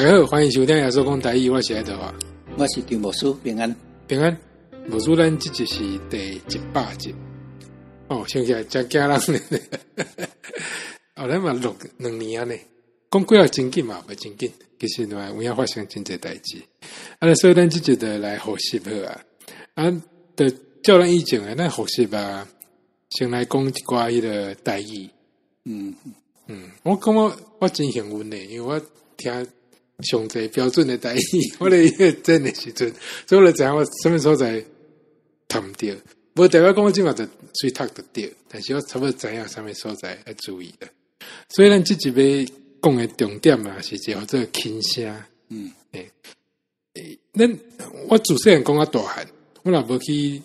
大家好，欢迎收听《亚洲讲台语》，我是爱德华，我是张牧师，平安。平安。牧师，咱这集是第100集，哦，想起来真惊人呢。后来嘛录2年呢，讲几啊真紧嘛，不真紧。其实呢，有影发生真侪代志。所以咱这集就来复习好啊。就照咱以前咱复习啊，先来讲一寡迄个台语。我感觉我真幸运呢，因为我听上侪标准的台语，我咧真的时阵，所以我就知影我什么所在读唔到，无代表讲我即马就随读得到，但是我差不多知影什么所在要注意的。所以咱这集要讲的重点啊，是叫做轻声。我自细汉讲到大汉，我若无去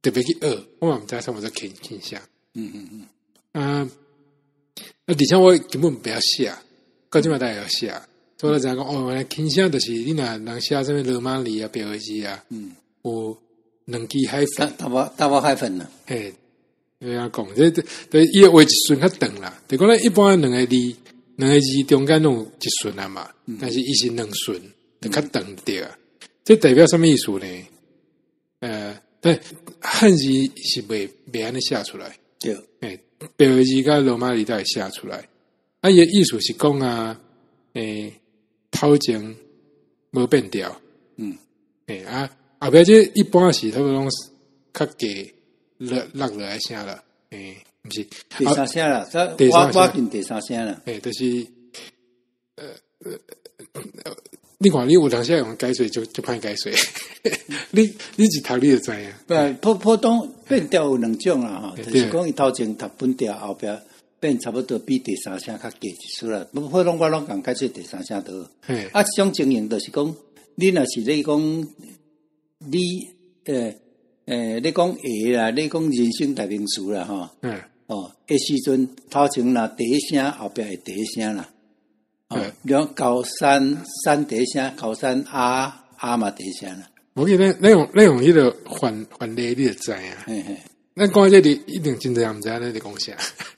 特别去学，我嘛毋知什么叫轻声。而且我根本不要写，到即马大家要写。所以我就知影讲，哦，原来轻声就是你若人写什么罗马字啊、标字啊，有2支海粉，大包海粉啦。嘿，这样讲，这伊的话一顺较长啦。就讲咱一般两个字中间弄一顺啊嘛，但是伊是2顺，就较长对啊。这代表什么意思呢？对，汉字是袂安尼写出来，对，标字甲罗马字才会写出来。伊的意思是讲啊，头前无变调，后壁这一般是差不多拢较低落落来声啦，毋是第三声啦，我进第三声啦，就是你看你有当时用改水就歹改水，你一读你就知影。普通变调有2种啦，就是讲伊头前读本调，后壁变差不多比第三声较低一丝啦。普通我拢讲解释第三声多。这种情形就是讲，你若是咧讲你咧讲啦，咧讲人生代名词啦，吼。时阵头前若第一声，后壁会第一声啦。然后高山第一声，高山啊嘛第一声啦。我记得咱用迄个反例，你就知影。咱讲这里一定真侪人毋知影咱在讲啥，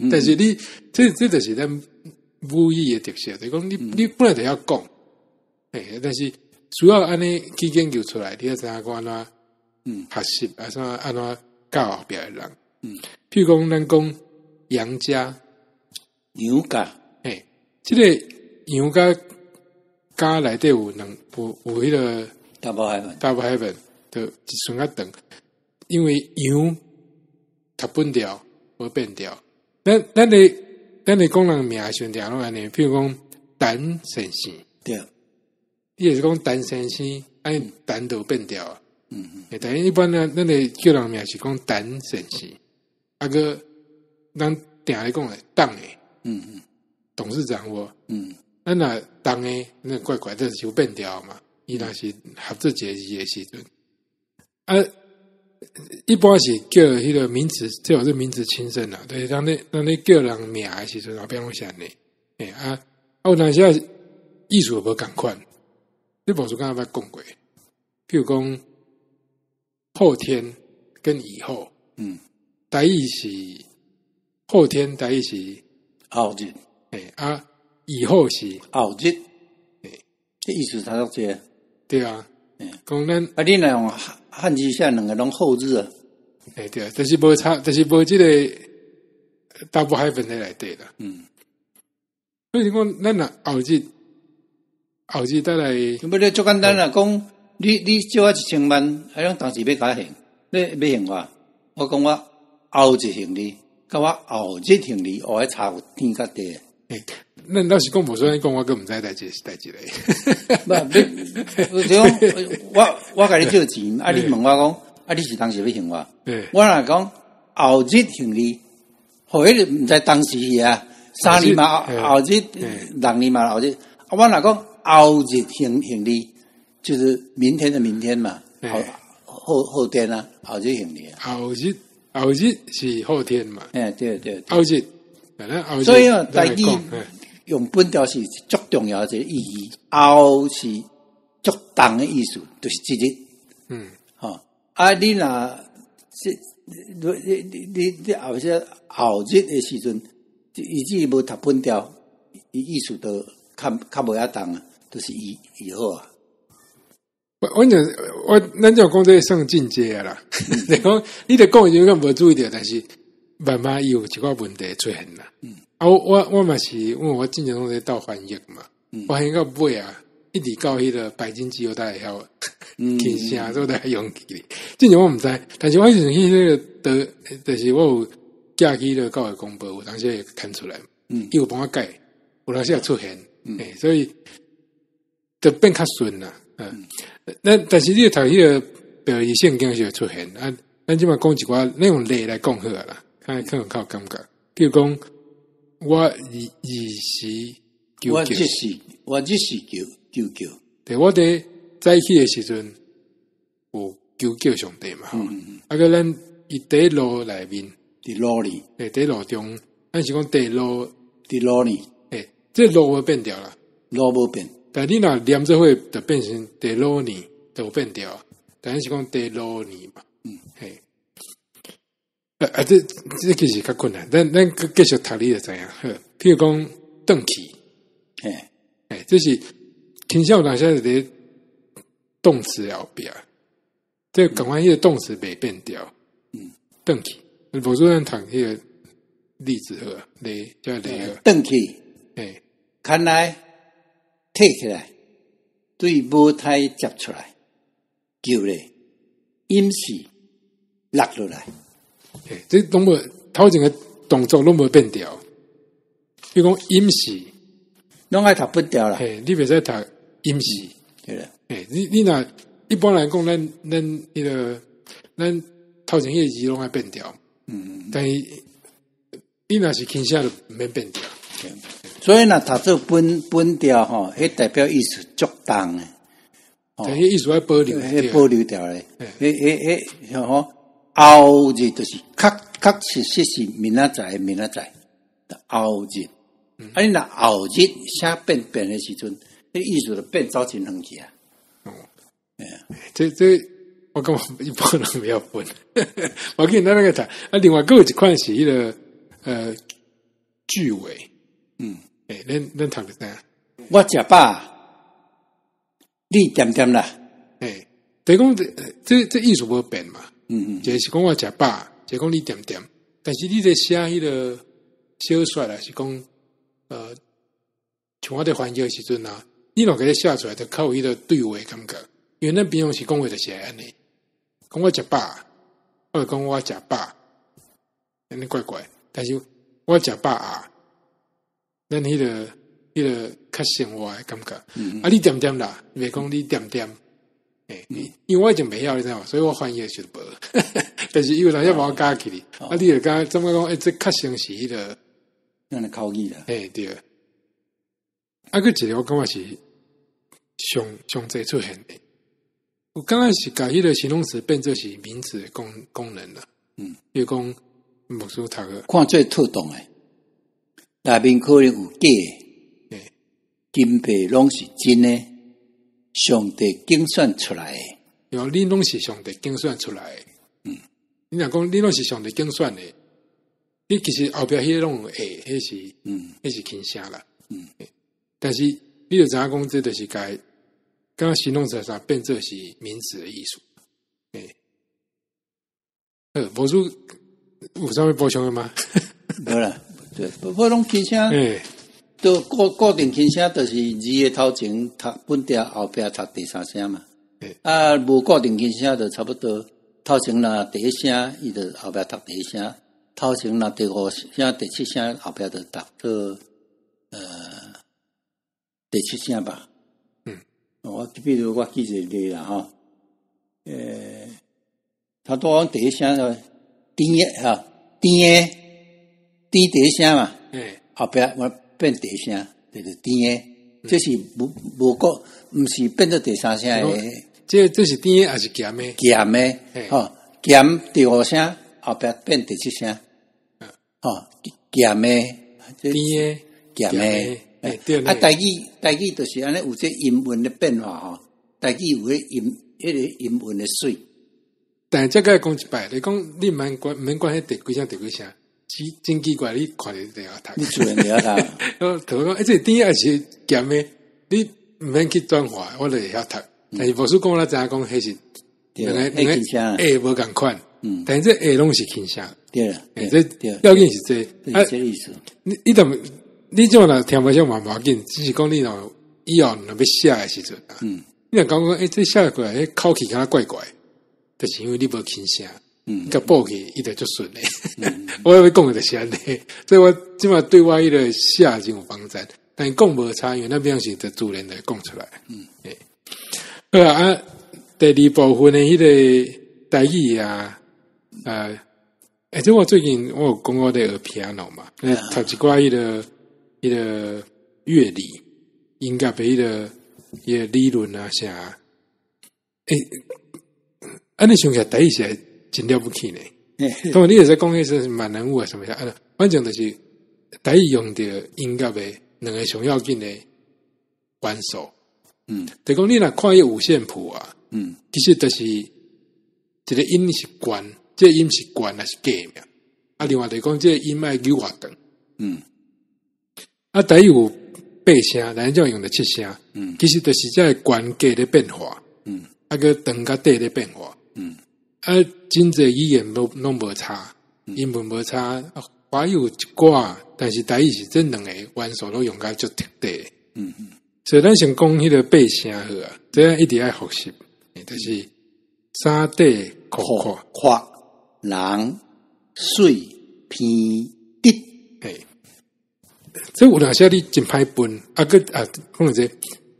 但是你这就是咱母语的特色，就是讲你本来就要讲，但是需要安尼去研究出来，你要知影讲安怎学习，安怎教后壁的人。譬如讲咱讲杨家、这个杨家内底有迄个大包海粉，就一顺较长，因为杨读本调无变调。咱咧讲人名时阵拢安尼，譬如讲陈先生，对，伊也是讲陈先生，按陈就变调啊。但是一般呢，咱咧叫人名是讲陈先生，个咱定咧讲诶党诶，董事长我，咱若党诶，那怪怪，这是有变调嘛？伊若是合作节字诶时阵，一般是叫迄个名词，最好是名词轻声啦。对，当你叫人名的时阵，后壁拢是安尼。有当时意思无共款。你无说刚才讲过，譬如讲后天跟以后，台语是后天，台语是后日，以后是后日，这意思差不多。对啊，讲咱你若用汉字写2个拢后日啊，对，就是无差，就是无这个大部海分在内底啦。所以讲咱若后日带来，不咧足简单啦，讲你借我1000万，咱当时要甲还，你要还我讲我后日还你，甲我后日还你，还差有天甲地。咱倒是讲无说，讲我更毋知代志是代志咧。我甲你借钱，你问我讲，你是当时要还我？我若讲后日还你，后日毋知当时是啊，3年嘛后日，2年嘛后日。我若讲后日还你，就是明天的明天嘛，后天啊，后日还你啊。后日是后天嘛？对。后日，所以台语用本调是足重要的一个意义，后是足重的意思，就是一日。你若你后日的时阵，以至无读本调，意思都较无遐重啊。都是以后啊。咱就讲这算进阶啦。你讲你得讲就讲无注意到，但是慢慢有一个问题出现啦。我嘛是，因为我进前拢在倒翻译嘛，我翻译到尾啊，一直到迄个白金基友大晓听声都在用起哩。进前我毋知，但是我以前去那个就是我有寄去了教育公报，有当时会看出来，伊有帮我改，有当时也出现，所以就变较顺啦。但是你读迄个表意圣经就会出现啊，咱即马讲一寡那种例来讲好啦，看可能较有感觉。比如讲，我时求，我日时求，对，我伫早起的时阵有求上帝嘛，啊个咱伊第一路内面，伫路里，第一路中，咱是讲第一路伫路里，这路无变掉啦，路无变。但你若念做伙，就变成第罗尼，就变掉。但是讲第罗尼嘛，嘿，这其实较困难。咱继续读你就知影。譬如讲邓起，这是倾向当下的动词后边，这赶快迄个动词没变掉。邓起，无说咱读迄个例子好，例叫例好。邓起，看来。摕起来，对母胎接出来，救咧，饮食落落来。这拢无头前个动作拢无变掉。比如讲饮食，拢爱读不掉啦。你袂使读饮食，对啦。你若一般来讲，咱迄个咱头前迄个字拢爱变掉。但是你若是倾向就毋免变掉。所以呢，读做本调吼，迄代表意思足重诶。但迄意思要保留，保留掉咧。后日就是确实是明仔载，后日。你若后日写变诶时阵，迄意思就变走真远去啊。这我感觉一般人袂晓分。我见咱那个读另外还有一款是迄个句尾。咱读的啥？我食饱，你点点啦。等于讲这意思无变嘛。就是讲我食饱，就是讲你点点。但是你在写迄个小说啦，是讲像我在翻译的时阵啊，你若给它写出来，就靠迄个对话感觉。因为咱平常时讲话就是安尼，讲我食饱，或者讲我食饱，安尼怪怪。但是我食饱啊。咱迄个较生活的感觉，你点点啦，袂讲你点点，因为我已经袂晓你知道嘛，所以我翻译的时无，但是有人要把我加起哩，你就加怎么讲？这较像是迄个，咱的口语啦，对。个一个我感觉是上侪出现的，我刚开始甲迄个形容词变做是名词的功能啦，比如讲牧师读个，看最特动诶。内面可能有假的，金币拢是真的，上帝精选出来的。有你拢是上帝精选出来的。你若讲你拢是上帝精选的，你其实后壁迄个拢有迄是倾向啦。但是你就知影讲，这就是该刚形容词上变做是名词的艺术。无说有啥物补充的吗？无啦。对，我拢轻声，都固定轻声，就是字的头前读本调，后壁读第三声嘛。无固定轻声，就差不多头前若第一声，伊就后壁读第一声；头前若第五声、第七声，后壁就读到第七声吧。比如我记一个例啦吼，他都讲第一声就甜第一声嘛，后壁我变第一声，就是甜的，这是无过，毋是变做第三声诶。这是甜的还是咸的？咸的，咸第五声，后壁变第七声，咸的，甜的，咸的，对。台语就是安尼有这音韵的变化台语有迄音韵的水。但这个讲一摆，你讲你免管迄第几声。真奇怪，你看你这样读，你做人了啦。头讲，这甜还是咸的？你免去转化，我就会晓读。但是无说讲我知影讲迄是两个下无共款，但是这下拢是轻声，对了，这要紧是这，这意思。你怎么听不上嘛？无要紧，只是讲你若以后若要写的时阵，你若讲这写过来，口气敢若怪怪，就是因为你无轻声，甲报起伊就足顺诶。我要讲的就是安尼，所以我即码对我迄个写真有帮助，但讲无差，因为那边是就自然的讲出来。好啊，第二部分的迄个台语啊，这我最近我有讲我在学 piano 嘛，读一寡迄个乐理，音乐的迄个理论啊啥，安尼想起来台语是真了不起呢。当然你也在讲迄是满人物啊什么啥，反正就是台语用着音乐的两个上要紧的元素。就讲你若看迄五线谱啊，其实就是一个音是悬，这个音是悬还是假的？啊，另外就讲这个音爱扭偌长，啊，台语有八声，咱种用的七声，其实就是这个悬假的变化，啊个长甲短的变化，啊，真侪语言拢无差，英文无差，华语有一寡，但是台语是这两个元素都用甲足特地的，所以咱先讲迄个八声好啊，这样一直爱复习，就是三底扩夸人水偏滴，这有当时你真歹分，讲者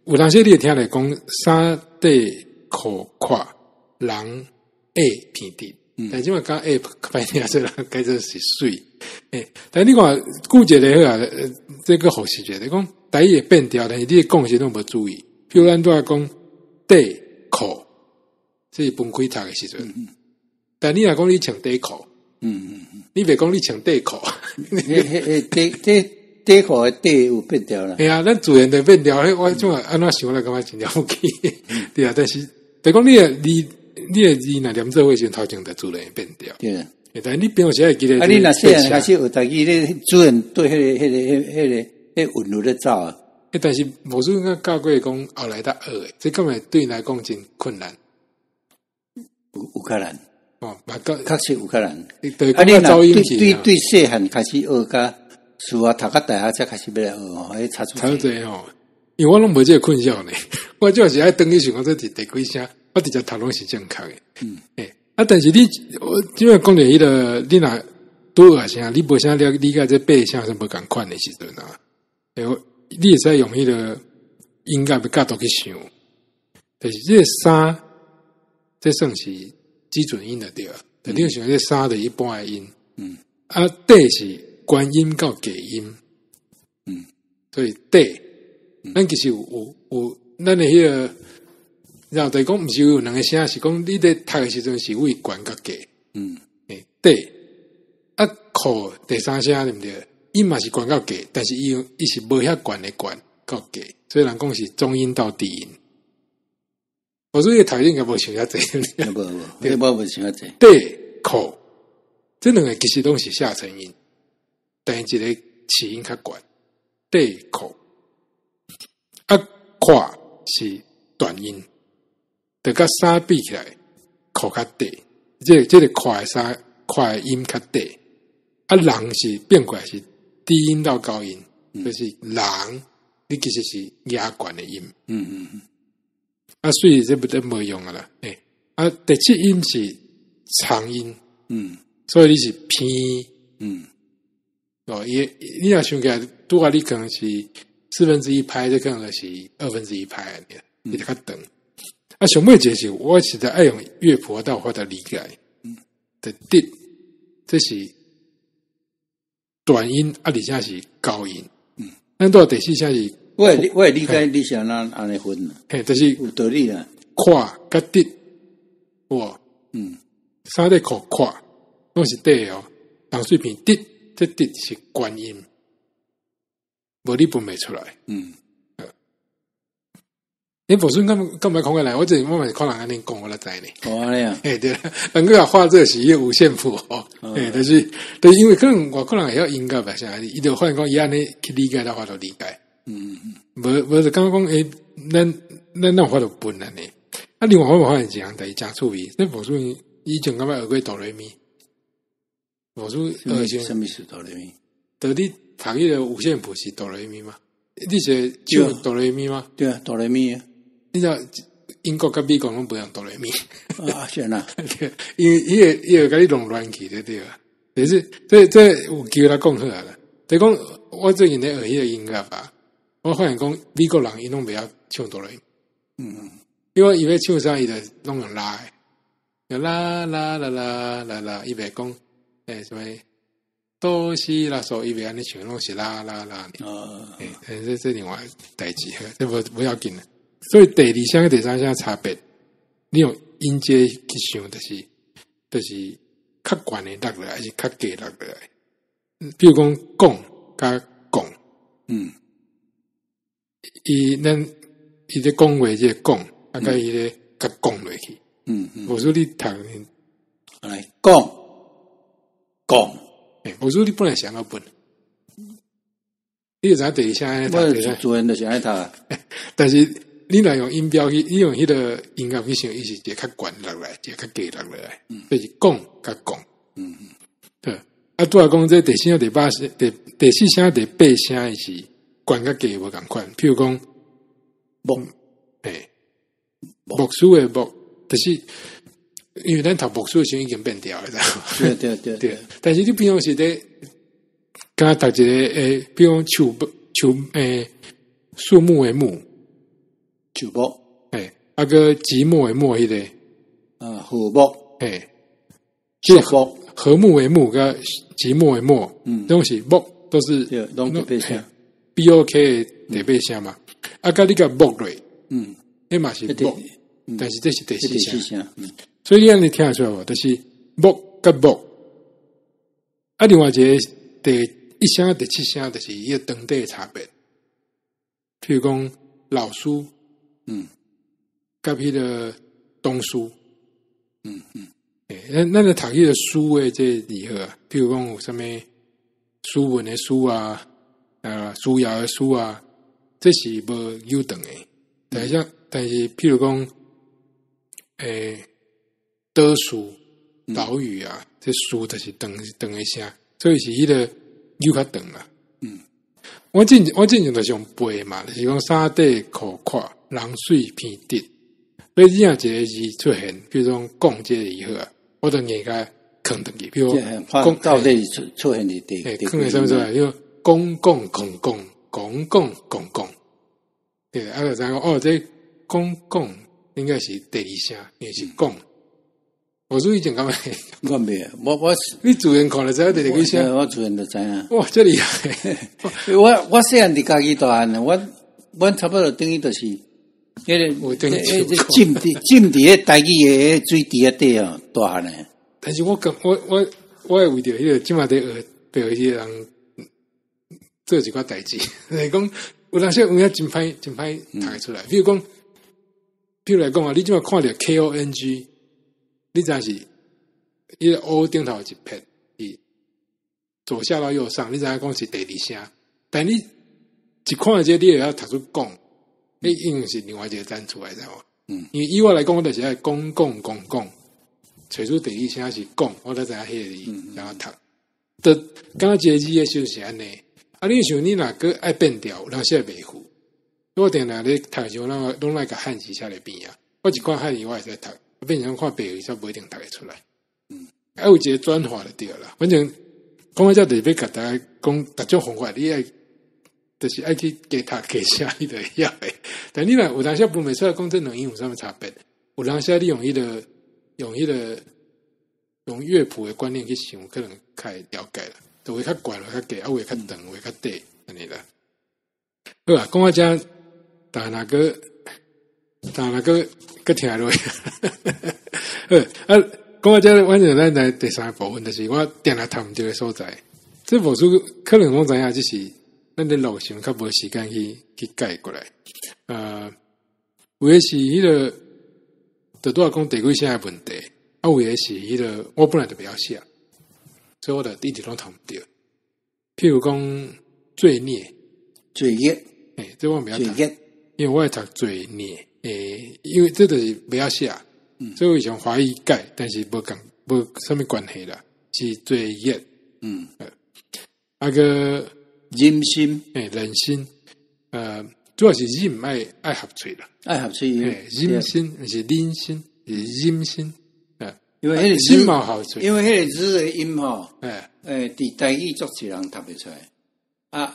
有当时你会听来讲三底扩人偏滴，但即嘛讲歹听说人改做是水，但你看顾一个好啊，这个复习一下，你讲。台语会变调，但是你讲时拢无注意。譬如咱拄仔讲底裤，这是分开读的时阵。但你若讲你穿底裤，你别讲你穿底裤。底裤的底有变调啦。咱自然就变调。我怎啊安怎想来感觉真了不起。对啊，但是就讲你的字若念做伙时，头前就自然会变调。对啊，但你平时会记得。你若细汉开始学台语，你主人对迄个。韵律咧走啊！但是无算甲教过讲后来才学诶，这根本对你来讲真困难，有困难确实有困难。你对细汉开始学甲，书啊读到大学才开始要来学哦，迄差出济哦。因为我拢无这个困扰呢，我主要是爱等于想讲这第几声，我直接读拢是正确诶。但是你我即个讲着迄个，你若拄学声，你无啥了理解这八声是无共款诶时阵啊。你会使用迄个音乐的角度去想，就是这个三，这算是基准音的对啊。你要想这三的一般的音，底是关音到假音，所以底，咱其实有咱的迄个，然后就是讲，毋是有两个声，是讲你在读的时阵是为关到假，底，靠第三声对不对？音嘛是悬到假，但是伊是无遐悬的悬到假，所以人讲是中音到低音。我说伊读应该无想遐济，无想遐济。底口这两个其实拢是下沉音，但一个起音较悬，底口跨是短音，得甲三比起来，口较底，这个跨的音较底，人是变过来是。低音到高音，就是人，你其实是压管的音。所以这不得没用啊啦。第七音是长音。所以你是偏。你若想起来，拄啊，你可能是1/4拍，这可能是1/2拍，你就较长。上尾一个是，我实在爱用乐谱到我的理解。的滴，这是。短音而且是高音，咱到第四声是，我会理解你是安尼分啦，就是有道理啦。跨甲滴，三底口跨，拢是底哦，人水平滴，这滴是关音，无你分袂出来。你不顺干嘛讲过来？我这慢慢看人安尼讲，我来知呢。安尼啊，对了，人个画这是一个五线谱哦。但是因为可能我可能也要音乐吧，啥，伊就发现讲伊安尼去理解的话，就理解。无就刚刚讲咱法度分了呢。啊，另外我发现一样代志真趣味，那魔术以前感觉学过哆来咪，魔术什么是哆来咪？到你读迄个五线谱是哆来咪吗？你是唱哆来咪吗？对啊，哆来咪。你知道英国跟美国拢不用哆来咪啊？是啊，因为伊会甲你弄乱去，对啊。但是这有机会来讲好啦。就讲我最近咧学迄个音乐吧，我发现讲美国人伊拢袂晓唱哆来咪。因为伊要唱啥伊就拢用拉的，啦啦啦啦啦啦，伊袂讲什么哆西啦嗦，伊袂安尼唱，拢是啦啦啦。这另外代志，这不要紧了。所以第二声跟第三声差别，你用音阶去想，就是较悬的落来，还是较低落来。比如讲讲甲讲，伊咧讲话即个讲。大概伊咧甲讲落去，无说你读来讲，无说你本来想要本，你就知第二声我主人就是爱读，但是你若用音标去，你用迄个音乐去想，伊是一个较悬落来，一个较低落来，就是讲甲讲，对。啊，拄仔讲这第四声、第八声、第四声、第八声，伊是悬甲低无共款。譬如讲木，木书的木，就是因为咱读木书的时候已经变调了，知道吗？对。但是你平常时咧，刚读一个比如讲树木的木，树木，啊个寂寞的寞迄个，和木，即和睦为睦，跟寂寞为寞，拢是木，都是拢第八声 ，BOK 第八声嘛，啊个你个木落，迄嘛是木。但是这是第四声，所以你安尼听得出来无？就是木甲木，啊，另外一个第一声、第七声，就是伊个长短的差别。譬如讲老书，甲迄个东书，咱咧读迄个书的这离合啊，譬如讲有啥物书文的书啊，书谣的书啊，这是无有长的。但是譬如讲。德书、岛屿啊，这书就是长一声，所以是迄个有较长啦。我之前就是用背嘛，就是讲沙地可跨，人水偏滴，所以这样一个字出现，比如讲讲这个以后啊，我就硬甲放进去，比如讲到底出现的放在什么出来？就讲讲，对，啊就知讲哦，这讲。应该是第二声，因为是讲。我所以讲干嘛？我没，我你主人看了知道第二声，我主人就知啊。哇，这厉害！我细汉伫家己大汉，我差不多等于就是迄个浸伫迄台语诶水池底哦，大汉诶。但是我会为着迄个即马伫学背迄个人做一寡代志，就是讲有当时有影真歹读出来，比如讲。譬如来讲啊，你即马看到 KONG， 你知是伊个 O 顶头一撇，左下到右上，你知影讲是第二声，但你一看到这你也要读出讲，你一定是另外一个单出来，知道吗？因为以我来讲，我就是爱讲，找出第二声是讲，我才知影迄个字然后读。得刚刚一个字的时候是安尼，啊，你想你若个爱变调，有当时会袂赴。我定定咧读时候，拢来个汉字写咧边啊。我一看汉字，我会使读；变成看白字，不一定读得出来。还有一个转化就对啦。反正讲到这里，要甲大家讲，各种方法，你爱就是爱去加读加写，你就会晓诶。但你若有当时分袂出来，讲这两音有啥物差别？有当时你用乐谱的观念去想，可能较了解啦。就会较悬，会较低，会较长，会较低，安尼啦。好啊，讲到这。但那个听落，讲到这，反正咱来第三部分，就是我定来谈这个所在。这部书可能拢知影，就是咱的路上较无时间去改过来。有的是迄个，就拄仔讲第几声的问题，有的是迄个，我本来就不要写，所以我就一直拢谈不到。譬如讲罪孽，这我不要谈。因为我读做念，因为这就是不要写，所以我想华语改，但是无什么关系啦，是做业，那个忍心，忍心，主要是忍爱合嘴啦，爱合嘴，忍心是忍心，是忍心，因为那个忍嘛合嘴，因为那个字的音吼，伫台语作词人读不出来，那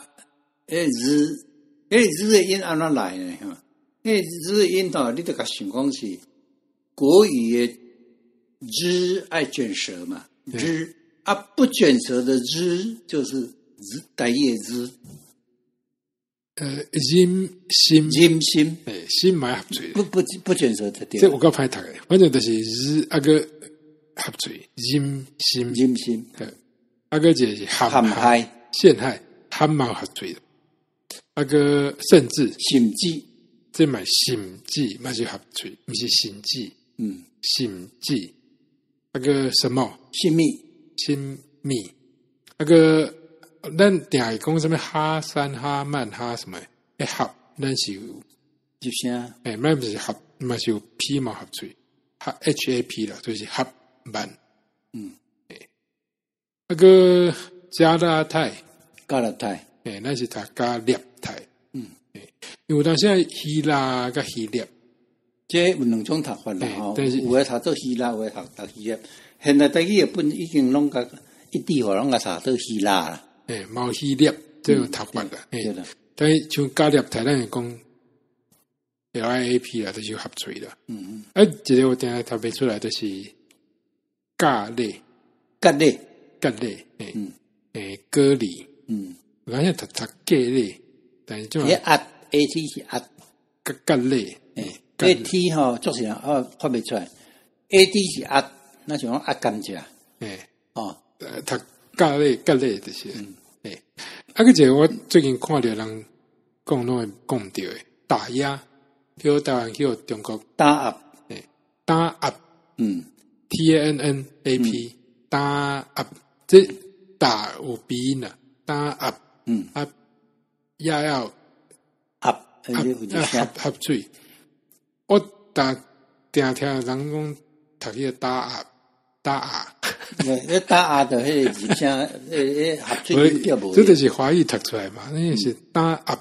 个字的音安怎来呢？哈，那个字的音吼，你得甲想讲是国语的之爱卷舌嘛，之不卷舌的之就是台语的之。忍心，心买合嘴，不卷舌的对。这有够歹读的，反正就是日个合嘴，忍心，个就是陷害，含毛合嘴的，个甚至心机，这买心机，嘛是合嘴，不是心机，心机，个什么？心密，个。咱定会讲什么哈山哈曼哈什么？合，咱是有就声，咱不是合，嘛是有 P 嘛合嘴，合 HAP 啦，就是合曼。那个加拉泰，咱是读加列泰。因为当时希腊甲希腊，这有两种读法啦吼，有诶读做希腊，有诶读希腊。现在台语本已经拢甲一地方拢甲读做希腊啦。毛希腊这有读法啦，但是像加列泰咱会讲 LIAP 啦，就是合嘴啦。一个我定下读不出来，就是咖喱，割礼，我好像读咖喱，但是就AT 是割喱，AT 吼，作词人发不出来，AT 是那就讲甘蔗，读咖喱就是。个一个我最近看到人讲拢会讲唔到诶，打压，比如台湾叫中国打压，TANNAP，打压，这打有鼻音啦，打压，压要合嘴，我定听人讲读迄个打压。打压的迄个字声，合嘴叫无。这就是华语读出来嘛，那是打压。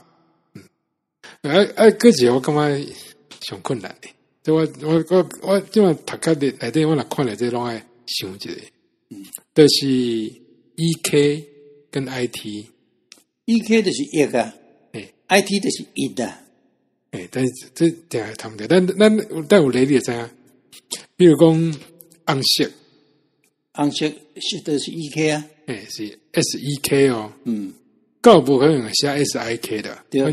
个字我感觉上困难的。就我即晚读较内底，我若看了这拢爱想一下。就是 EK 跟 IT。EK 就是一啊，IT 就是一啊。但是这定系读唔到，但有例你就知影，比如讲红色是的是 EK 啊，是 SEK 哦，够不可能写 SIK 的。对，我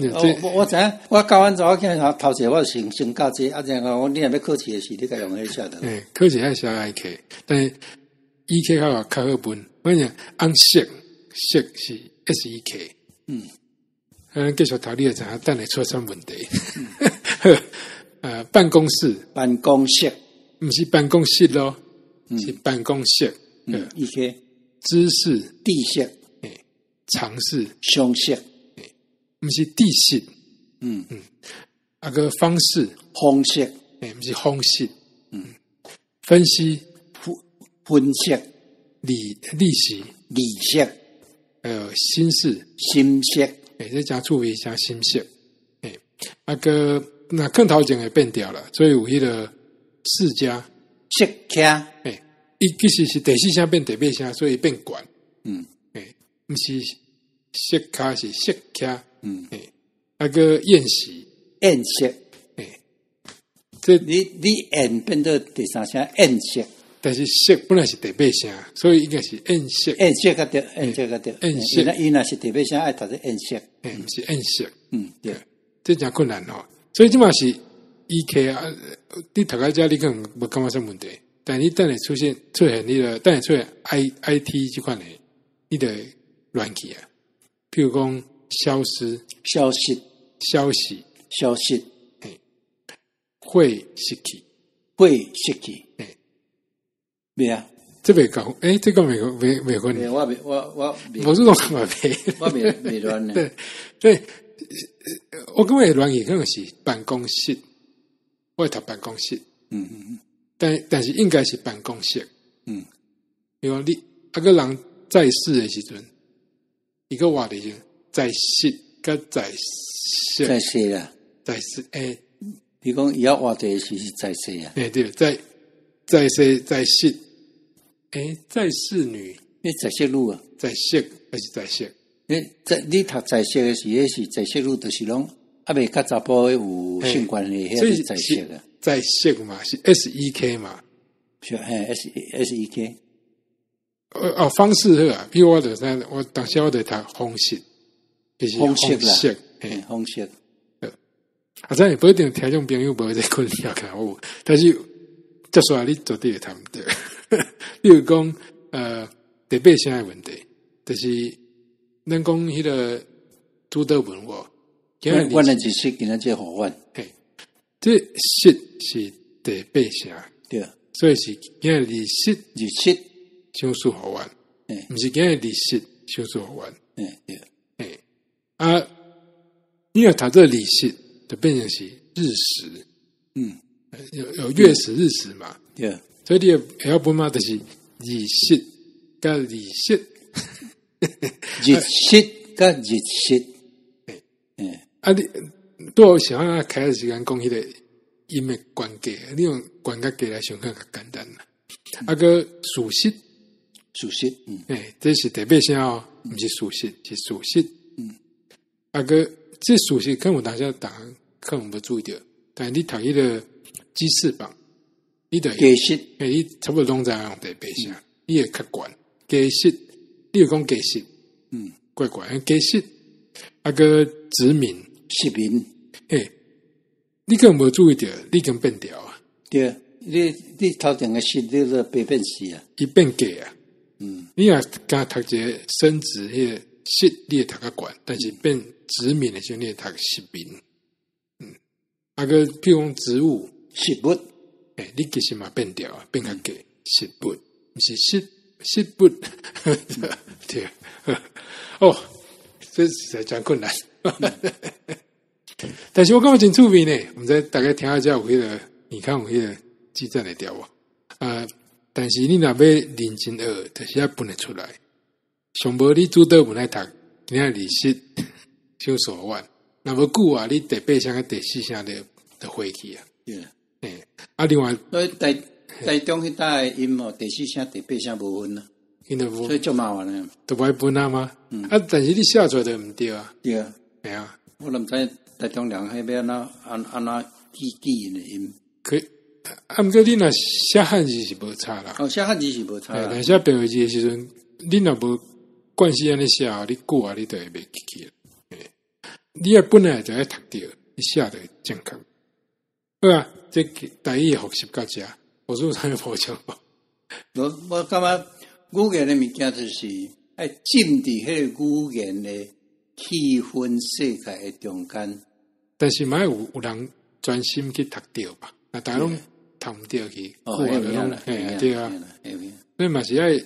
知影，我教完之后，头一我先教这，然后我你若要考试的时，你该用迄写的。考试爱写 IK， 但是 EK 较好分。我讲红色是 SEK，继续读你就知影，等下出什么问题。办公室，不是办公室咯。是办公室，EK 知识地色，常识详色，不是地势，个方式方式，不是方式，分析分析历史理色，心事心色，这讲注意一下心色，个那更头前会变掉了，所以有迄个释迦。色卡，伊其实是第四声变第八声，所以变悬。不是色卡是色卡。那个宴席，宴色。这你宴变到第三声宴色，但是色本来是第八声，所以应该是宴色。宴色个对，宴色个对。宴色，伊那是第八声爱读做宴色。不是宴色。对，这真困难哦。所以即嘛是。EK 啊，你读到这你可能无感觉什么问题，但你等下出现你的，等下出现 IT 这款的，你的乱去啊。譬如讲消息，会失去，咩啊？这未讲，这个未分。我我是讲未乱呢。对，我感觉软语可能是办公室，我会读办公室，但是应该是办公室，比如你个人在世的时阵，一个话的就在世跟在世，在世啦，在世你讲伊要话题是在世啊，对，在世在世，在世女，你在世路啊，在世还是在世？你读在世的是，迄是在世路，就是拢啊未甲查甫有性关系，迄是在世的。在世嘛是 SEK 嘛，是SEK。方式好啊，比如我当时我读方式，就是方式啦，方式。真也不一定听众朋友不会在困扰看我，但是这说你绝对会谈不到。比如讲第八声的问题，就是咱讲迄个朱德文话，我那只是今仔这好玩，这识是第八声，对，所以是今日识相似好玩，不是今日识相似好玩，对，你要读这理识。就变成是日食，有月食、日食嘛，所以你要分嘛，就是日食跟日食，日食跟日食，你多想要开始时间讲迄个音的关系，你用关系来想看较简单啦。个属实，这是特别声哦，不是属实，是属实，个。这属实可能大家可能不注意到，但你读迄个记事榜，你得解释，你差不多拢知用第八声，你会较悬。解释，你有讲解释，怪怪，解释个殖民，殖民，你可能无注意到，你跟变调啊。对，你头前个诗，你都白变诗啊，伊变假啊。你若刚读一个生殖迄个诗，你会读较悬，但是变殖民的时候，你会读殖民。个譬如讲植物，食物，你其实嘛变调啊，变较假，食物，不是食物，对，这实在真困难。但是我感觉真趣味呢，我们在大概听下这有迄个，你看有迄个记载的调啊，但是你若要认真学，就是要分得出来。上无你主导文来读，你看历史小说完，那么久啊，你第八声跟第四声就回去啊。另外，所以台中迄带音哦，第四声、第八声无分啊，所以就麻烦了，都不爱分啊吗？但是你写出来就唔对啊。对啊，系啊，我都唔知台中人迄边安那记的音。可以，毋过你若写汉字是无差啦。写汉字是无差啦。但写白话字的时阵，你若无惯习安尼写，你久啊，你就会袂记起。你也本来就要读到，你写就正确。好啊，这台语学习到这，我做啥要补充？我感觉语言的物件就是爱浸伫迄个语言的气氛世界的中间。但是嘛有人专心去读掉吧？那大家拢读唔掉去，对啊，所以嘛是爱，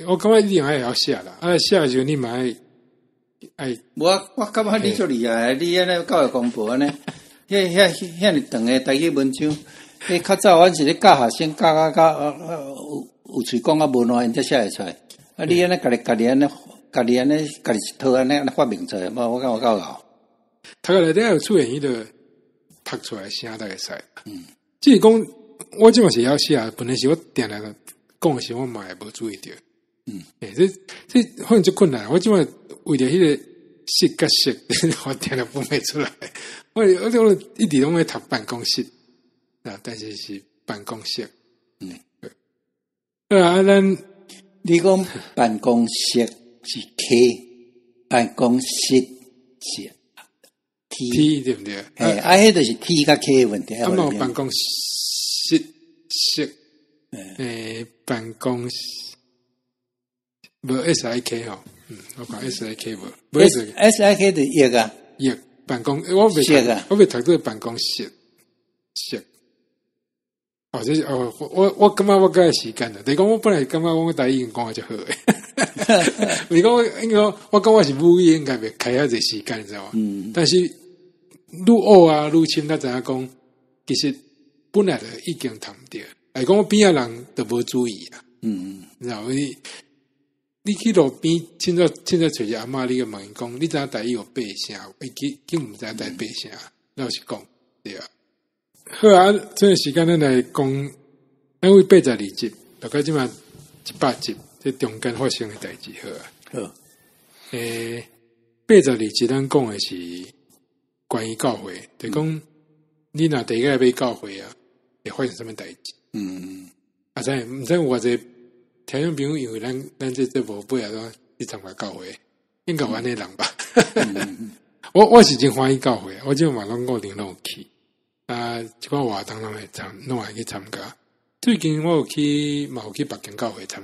我感觉一定要写啦。写的时候你嘛爱。我感觉你足厉害，你安尼教育公布安尼，遐尼长的台语文章，较早阮是咧教学生教有喙讲无烂，因才写会出来。你安尼家己安尼一套安尼发明出来，我感觉够好。读内底有出现迄个读出来声大概使。即是讲，我即嘛是要写，本来是我定来讲的时候，我嘛也无注意到。这可能就困难。我即嘛为了迄个识甲识，我定来分袂出来。我一直拢在读办公室但是是办公室。咱你讲办公室是 K， 办公室是 T 对不对？迄就是 T 甲 K 的问题。有办公室办公室无 SIK 吼，我讲 SIK 无 SIK 就译啊，译办公，我未读这个办公室。这是我感觉我改时间了。但讲我本来感觉我台语讲就好诶。你讲我讲我是母语应该袂开遐侪时间，你知道吗？但是愈学啊愈深，咱知影讲，其实本来就已经谈不着。来讲我边仔人都无注意啊。你知道你去路边，凊彩找一阿嬷，你个问伊讲，你知影台语有八声？伊竟毋知影台语八声，老实讲，对啊。好啊，这个时间咱来讲，因为82集，大概即嘛100集，这中间发生的代志，好啊。好，82集咱讲的是关于教会，就讲你若第一个要教会啊，会发生什么代志？啊，毋知有偌济听众朋友，因为咱这无背啊，去参加教会，应该有安尼人吧？我是真欢喜教会，我即嘛拢固定拢有去。啊，一寡活动拢会去参加。最近我有去北京教会参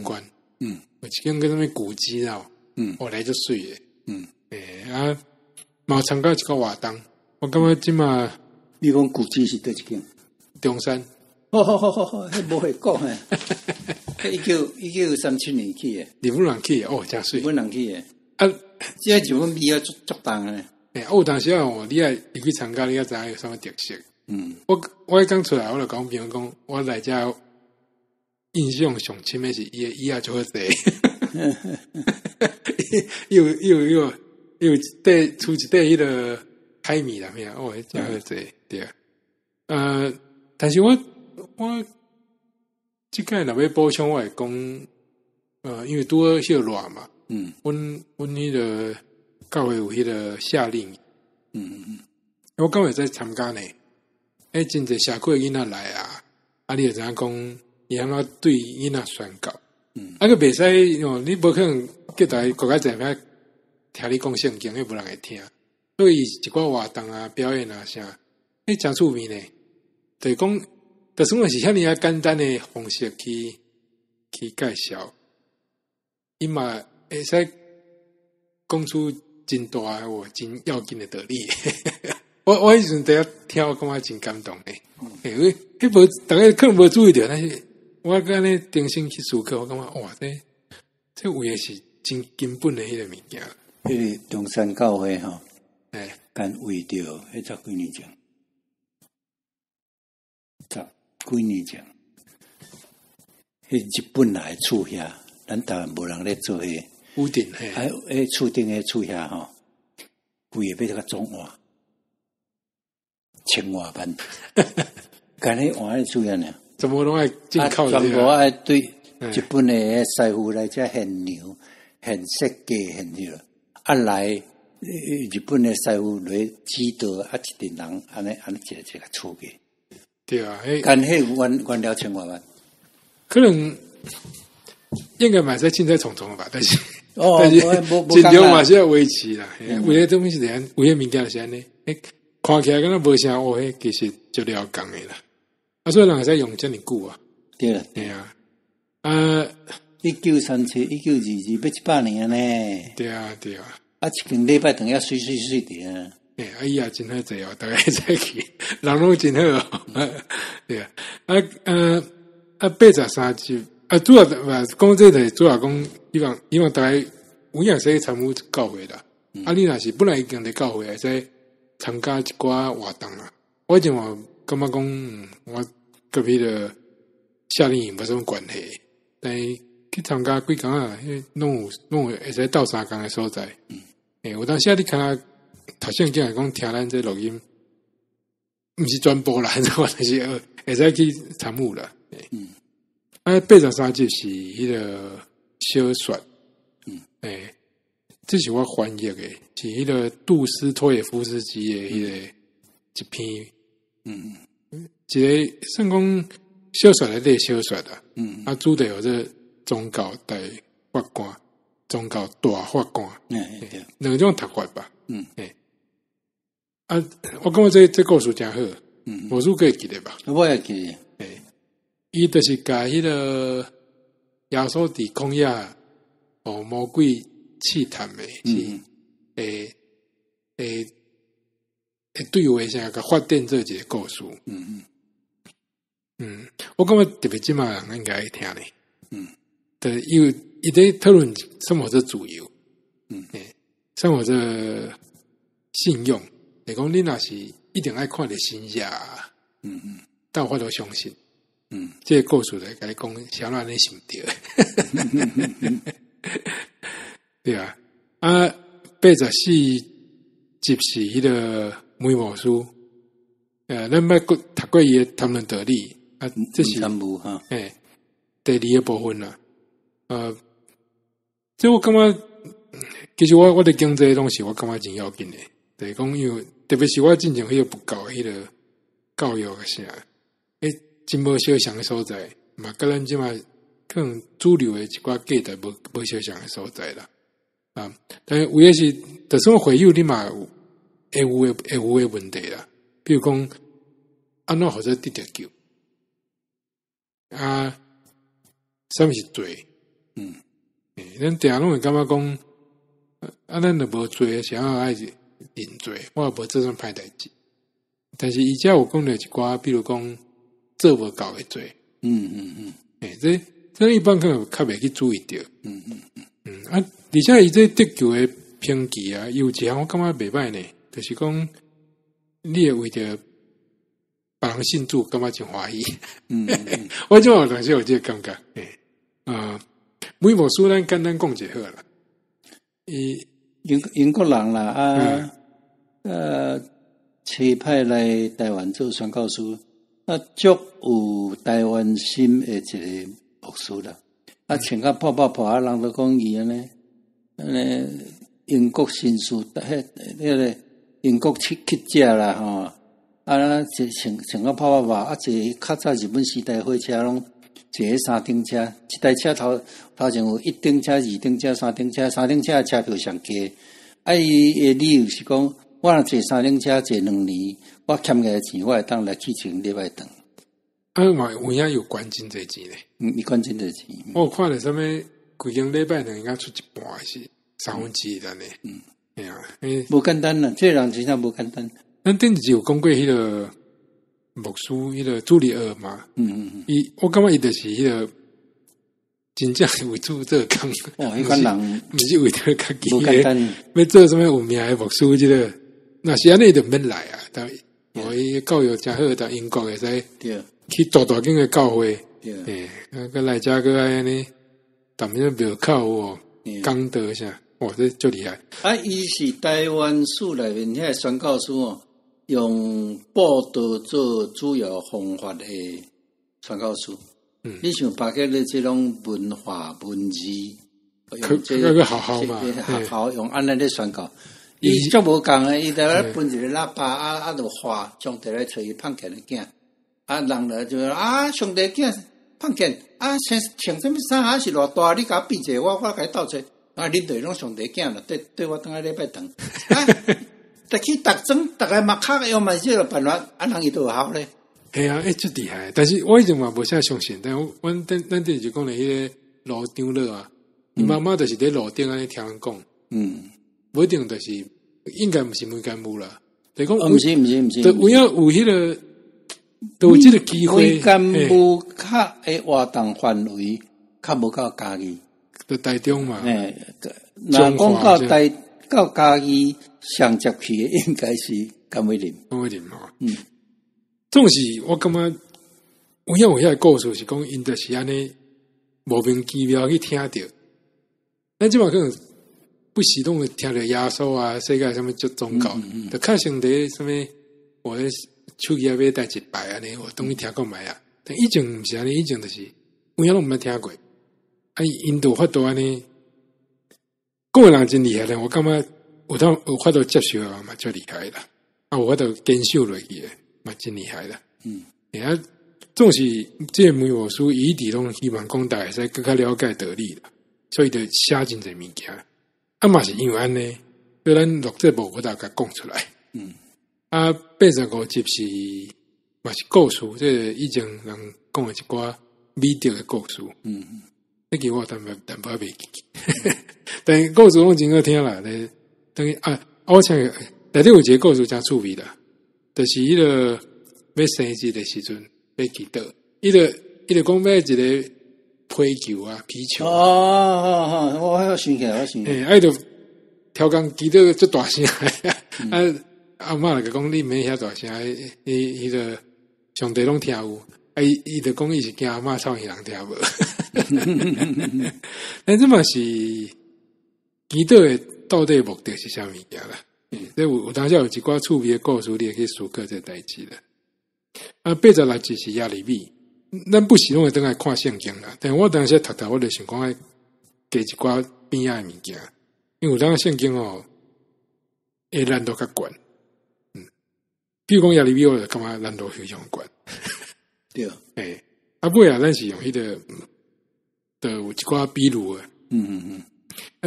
观。有一间叫什么古迹哦，来就水诶。嘛有参加一个活动，我感觉即嘛，你讲古迹是叨一间？中山。好，迄无会讲诶。1937年去诶，日本人去哦，真水。日本人去诶，即日本味啊足重诶。有当时啊，你爱入去参加，你要知影有啥物特色。我刚出来，我就讲朋友讲，我来遮印象上深的是伊也做好势，又出一块迄个海米啦，咩真好势对啊。但是我即个若要补充，我会讲，因为拄好迄个热嘛，阮迄个教会有迄个夏令营，我刚会在参加呢。真侪社区的囡仔来啊，你就知影讲，伊安怎对囡仔宣告，个袂使哦，你无可能叫大家国家在遐听你讲圣经，迄无人会听。所以一寡活动啊、表演啊啥，真趣味呢。就是讲，就算是遐尼啊简单的方式去介绍，伊嘛会使讲出真大真要紧的道理。我迄阵第一听，我感觉真感动诶。因为迄无大家可能无注意到，但是我安尼定心去思考，我感觉哇，这有诶是真根本诶迄个物件。迄个中山教会吼，干为着迄10几年前，10几年前，迄日本来厝遐，咱台湾无人咧做迄屋顶嘿，厝顶诶厝遐吼，规个要甲总换。千外万，干迄换咧厝遐呢？怎么拢爱进口的？全部爱对日本诶师傅来遮现牛、现设计、现迄个，来日本诶师傅来指导一群人安尼一个厝嘅。对啊，干迄原了千外万，可能应该嘛在凊彩重重吧，但是尽量嘛是要维持啦。为了东西是这样，为了物件是安尼，看起来敢若无啥迄其实就了讲诶啦。所以人会使用遮尔久啊。对啦，对啊。1937、1922要100年呢。对啊。一间礼拜等下水的啊。伊也真好济哦，大家再去，人拢真好哦。对啊。83集主要讲这个主要讲，希望大家有影使参与教会啦。你若是本来已经伫教会，会使参加一寡活动啊。我以前我感觉讲，我隔壁的夏令营无什么关系，但去参加几工啊，弄有会使斗3工的所在。有当时你看读圣经来讲，听咱这录音，毋是全部啦，但是会使去参与啦。83集是迄个小说，这是我翻译的，是迄个杜斯托耶夫斯基的迄个一篇，一个算讲小说的小说啦，主题有这宗教大法官、宗教大法官，两种读法吧，我感觉这故事真好，无如可以记得吧？我也记得。伊就是甲迄个耶稣伫曠野魔鬼试探的，会对话啥甲发展做一个故事。我感觉特别即马人应该会听咧。对，因为在讨论生活者自由，生活者信用，你讲你若是一定爱看的新下，但我都相信，这个故事来跟你讲，小乱你想对，对啊，84集是迄个梅某书，咱捌读过伊的谈论道理啊，这是哈，第2个部分啦，这我感觉，其实我的经济的东西，我感觉真要紧的，就是讲，因为特别是我进前迄个不够迄个教育个啥，真无小详的所在，嘛，甲咱即马可能主流的一寡价值无小详的所在啦。但是有诶是，就算回友你嘛会有诶问题啦。比如讲，安怎或者得着救啊？什么是罪？咱定拢会感觉讲，咱就无罪，想要爱认罪，我也无做啥歹代志。但是伊遮有讲到一寡，比如讲做无够诶罪，这一般可能较袂去注意到，而且伊这得救诶评级啊，有一项我感觉袂歹呢，就是讲你会为着别人信主，感觉真欢喜。我就有当时有这个感觉，每部书咱简单讲就好啦。英国人啦车派来台湾做宣教师，足有台湾心的一个牧师啦。穿甲破人都讲伊安尼英国新书，迄个英国去者啦吼，穿甲破，一较早日本时代火车拢坐3顶车，一台车头前有1顶车、2顶车、3顶车，3顶车车票上低。伊的理由是讲，我若坐3顶车坐2年，我欠个钱，我会当来去1礼拜顿。嘛有影有关真侪钱咧，伊关真侪钱。我看了什么规个礼拜应该出一半是1/3安尼。哎呀，无简单啦，这人真正无简单。咱顶一集有讲过迄个牧师，迄个朱利尔嘛。我感觉伊就是迄个真正是为主这个工。迄款人毋是为着家己。无简单。要做什么有名的牧师，这个那是安尼就免来啊。但伊教育真好，但英国会使去大间的教会。个来遮个安尼，淡薄庙口讲道啥，这足厉害。伊是台湾史内面遐宣教师用报道做主要方法的宣教师。你想把个这种文化文字，用个好嘛，好用安尼咧宣教。伊足无共诶，伊在那分一个喇叭，就画上帝来找伊胖见的囝，人来就上帝囝胖见，穿什么衫是偌大，你甲我比者，我甲伊斗找，恁对拢上帝囝啦，对我当下礼拜堂，得去逐种，逐个马卡用嘛这个办法，人伊都有效咧。系啊，足厉害！但是我以前嘛无啥相信，但阮咱就讲咧，迄个路张了啊，伊妈妈就是伫路顶安尼听人讲，无一定就是应该毋是每间屋啦，就讲毋是，就有迄个，都有这个机会。每间屋较诶活动范围较无到家己，就台中嘛。若讲到家己上接去诶，应该是甘伟林。甘伟林吼，总是我感觉有遐个故事是讲，因就是安尼莫名其妙去听着，咱即嘛可能不喜动的听着耶稣啊，世界什么就宗教，就较像伫什么我的手机要带一摆安尼，我当去听讲卖啊。但以前毋是安尼，以前就是有影拢毋捌听过，因都法度安尼，讲的人真厉害咧。我感觉有法度接受啊，嘛足厉害啦。有法度坚守落去诶。嘛真厉害啦，总是这个每部书伊伫拢希望讲大家会使更加了解道理啦，所以就写真侪物件，嘛是因为安尼，所以咱录这部我大家讲出来，85集是嘛是故事，这个以前人讲的一寡美德的故事，那个我淡薄袂记，但故事拢真好听啦，等于我想内底有一个故事真趣味啦。就是迄个要生日的时阵要祈祷，伊就讲要一个皮球啊、皮球。我想起来，爱就超工记得足大声阿嬷就讲你免遐大声，伊就上帝拢听有，伊就讲伊是惊阿嬷吵伊人听无。但这嘛是祈祷的到底目的是啥物件啦？所以有当下有一寡趣味的故事，你会去思考这代志啦。86节是亚利米，咱不是拢会倒来看圣经啦。但我当时读，我就想讲爱加一寡边仔的物件，因为有当圣经会难度较悬。比如讲亚利米，我就感觉难度非常悬。对，尾啊，咱是用迄个，有一寡比喻的。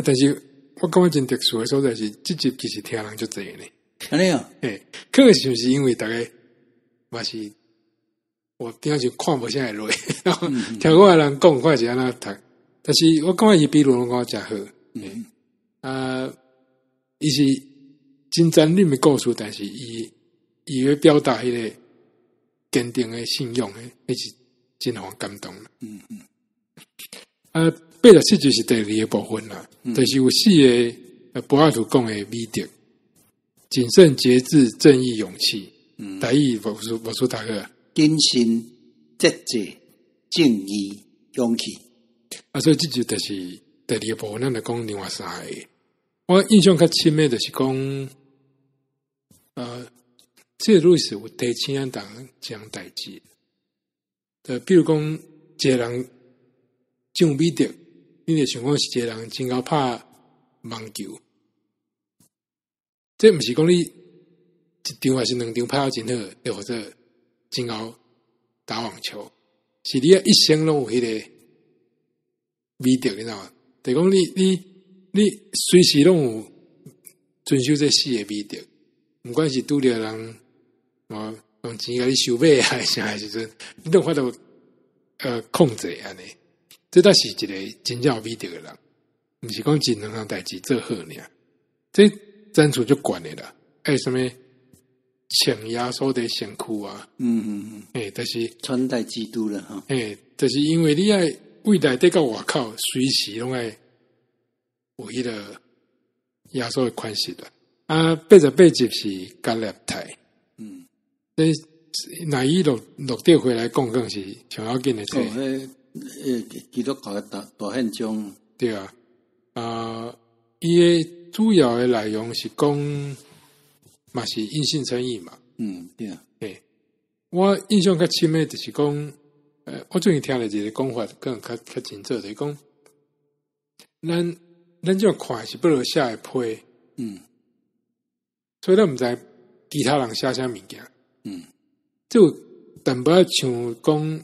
但是我感觉真特殊的所在是，这集其实听人就侪呢。安尼啊？可能是因为大家嘛是，我顶下就看无啥会落，然后听我的人讲，看是安那读。但是我感觉伊比喻拢讲诚好。伊是真真理的故事，但是伊会表达迄个坚定的信仰的，那是真互人感动啦。87就是第2个部分啦，就是有4个柏拉图讲的美德：谨慎、节制、正义、勇气。台语无输大个。谨慎、节制、正义、勇气。所以这就是第2个部分，咱来讲另外3个。我印象较深的就是讲，这个路是有提醒咱这样代志。比如讲，一个人种美德，你就想讲是一个人真够拍网球，这毋是讲你一场还是2场拍到真好，又或者真够打网球，是你一生拢有迄个美德，你知道吗？就是讲你随时拢有遵守这4个美德，不管是拄着人用钱甲你收买啊，啥时阵，你都法度控制安尼。这才是一个真正有美德的人，毋是讲真两项代志做好尔。这赞处就悬的啦，什么穿耶稣的身躯啊，就是穿戴基督了哈，就是因为你爱未来得到外口，随时拢爱有迄个耶稣的款式啦。88节是加勒泰，这哪一落地回来讲更是上要紧的这。基督教的大宪章。对啊，伊的主要的内容是讲，嘛是因信称义嘛。对啊。我印象较深的就是讲，我最近听了一个讲法，可能较真切，就是讲，咱这样看是不如写的批，所以咱毋知其他人写啥物件，就淡薄仔像讲，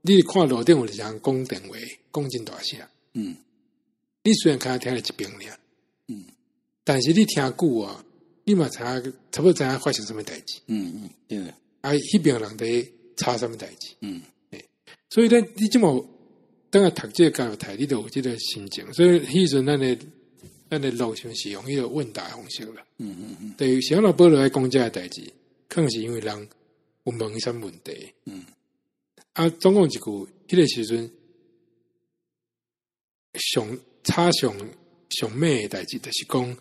你看路顶有一人讲电话，讲真大声，你虽然看听了一遍尔，但是你听久啊，你嘛差不多知影发生什么代志，对，迄边人在吵什么代志，所以你这么等下读这个教育台，你就有这个心情，所以迄阵咱的路上是用迄个问答方式啦，对，是老保罗来讲这个代志，可能是因为人有问伊啥问题，总共一句，迄个时阵上美的代志，就是讲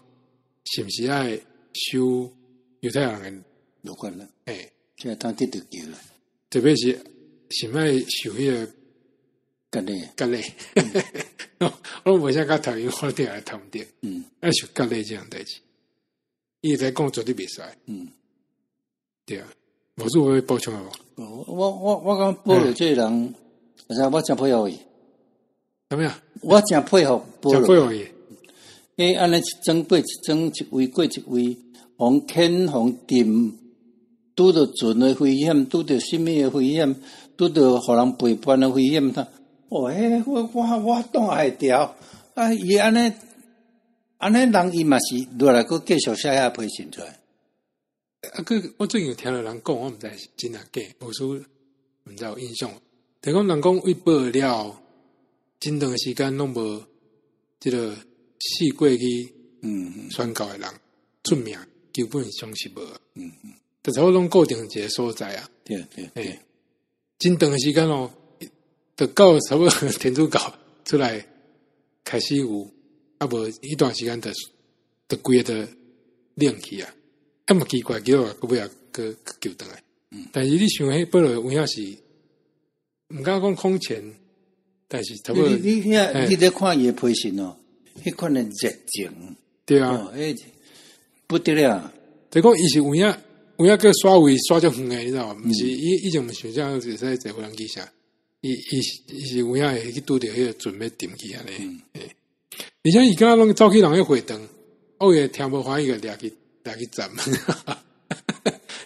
是毋是爱修犹太人的有关了，这当得到救了，特别是毋爱受迄个割礼，我无啥甲读，因我定来读毋着，爱受割礼这样代志，伊在讲绝对袂使，对啊，无是我补充啊无？我讲保罗这个人，我真佩服伊。怎么样？我真佩服保罗。真佩服伊。安尼一装过一装，一位过一位，防牵防定，拄着船的危险，拄着什么的危险，拄着互人背叛的危险，我当会调。伊安尼人伊嘛是落来佫继续写遐批信出来。我最近听到人讲，我毋知是真啊假，无说毋知有印象。但讲人讲为保了，真长时间拢无即个四过去宣告的人出名，基本上是无。但是我拢固定一个所在啊。对，真长时间哦，就到差不多天主教出来开始有，啊无一段时间就规个都冷去啊，啊嘛奇怪，叫个尾啊个救倒来。但是你想迄保罗有影是，毋敢讲空前，但是差不多。你咧看伊的批信哦，迄款的热情，对啊，不得了。就讲伊是有影个刷位刷足远诶，你知道吗？毋是以前毋想象是使坐无人机啥，伊是有影会去拄着迄个准备点去安尼。而且伊敢若拢走去人迄会堂，偶尔听无欢喜个掠去站。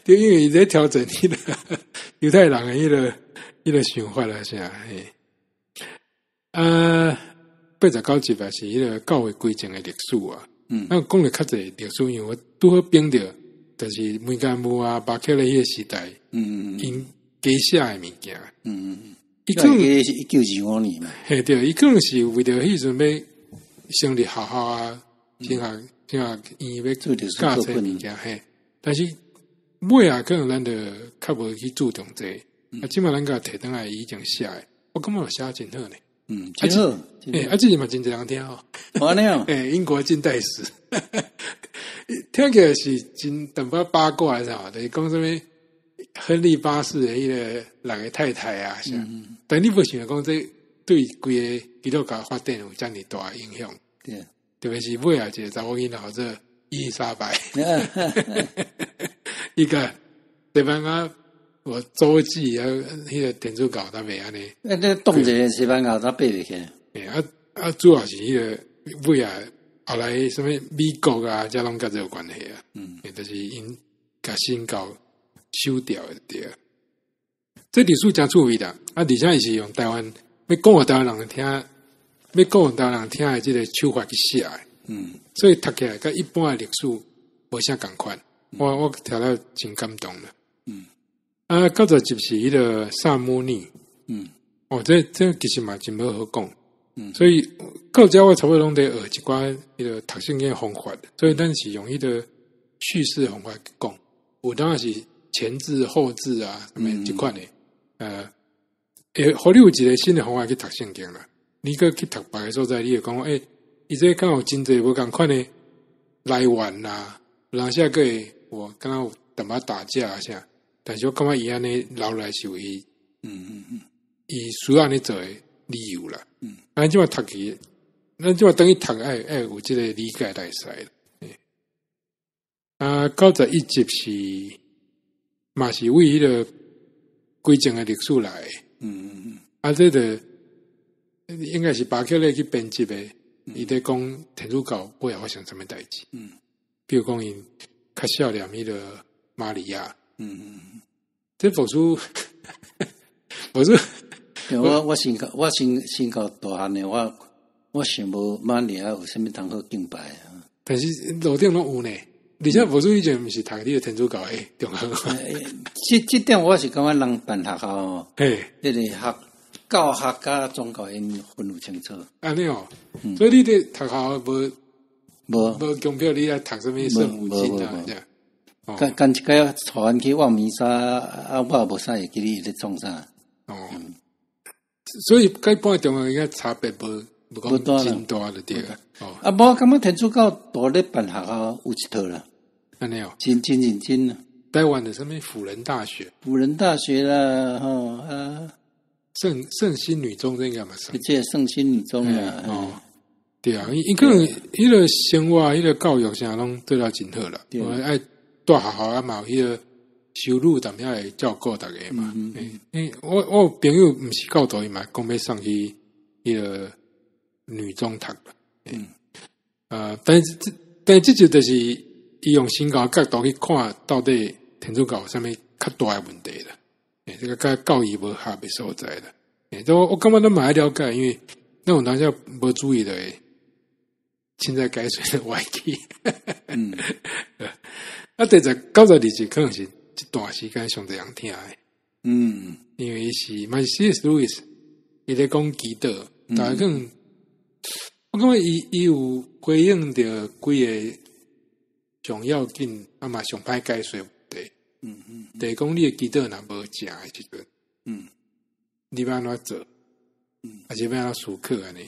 就因为伊在调整迄个犹太人诶迄个想法啦，啥89集也是迄个教会规正诶历史啊。那讲了较侪历史，因为我拄好编着，就是梅干木啊、巴克勒迄个时代，因加写诶物件。伊可能是1925年嘛。嘿对，伊可能是为着迄阵要成立学校啊，升学院要教册物件嘿，但是。尾啊，可能咱就较无去注重这个，即码咱甲摕倒来已经写诶，我感觉写真好呢。真好。这是嘛真侪人听哦。完了。英国近代史，听起来是真淡薄八卦啥，就是讲什么亨利八世诶迄个六个太太啊啥，但你无想讲这对规个基督教发展有遮尔大影响。对，特别是尾啊一个查某囡仔或者伊丽莎白。一个西班牙我周记啊，迄个天主教他袂安尼。那动一个西班牙他背袂起。主要是迄个尾啊，后来什么美国啊，遮拢甲这有关系啊。就是因甲新教收掉的对。这历史真趣味啦，而且伊是用台湾要讲互台湾人听，要讲互台湾人听的这个手法去写的。所以读起来甲一般的历史无啥共款。我听了真感动了。90集是迄个萨姆尼。这其实嘛真无好讲。所以到遮我差不多拢在学一寡迄个读圣经的方法，所以咱是用迄个叙事方法去讲。有当然是前置后置啊，什么即款的。互你有一个新的方法去读圣经啦。你搁去读别个所在，你会讲伊这敢有真侪无共款的来源啦，人下个我刚刚有淡薄打架啊啥，但是我感觉伊安尼留来是有伊需要安尼做的理由啦。咱即马读起，咱即马等于读有即个理解来使啦。91集是嘛是为迄个规正的历史来的。这个应该是巴克勒去编辑的，伊在讲天主教背后发生什么代志。比如讲因较少念迄个玛利亚。这佛书我先到大汉的，我想无玛利亚有啥物通好敬拜啊？但是路顶拢有呢，而且佛书以前毋是读你的天主教诶中学。这点我是感觉人办学校哦，这个教学甲宗教因分有清楚。安尼哦，所以你伫读校无强迫你来读什么圣母经啊？干一个带阮去望弥撒，我无啥会记你咧创啥。所以该半中学应该差别无讲真大的对个。无感觉天主教大咧办学校有一套啦。安尼哦，真认真啊！台湾的什么辅仁大学啦，圣心女中这应该嘛是。这圣心女中啦。对啊，因可能迄个生活、迄个教育啥拢做到真好啦。我爱大学校啊嘛，有迄个收入踮遐会照顾大家嘛。我朋友毋是教徒，伊嘛讲要送去迄个女中读啦。但这就是伊用新教角度去看，到底天主教有啥物较大的问题啦。这个甲教义无合的所在啦。我感觉咱嘛爱了解，因为咱有当下无注意的。现在改水的歪曲。第92集可能是一段时间上侪人听的。因为是嘛是 C.S. Lewis 伊咧讲基督，大家可能我感觉伊有回应着几个上要紧嘛上歹解说问题。就是讲你的基督若无正的时阵，你要安怎做？而且要熟客安尼。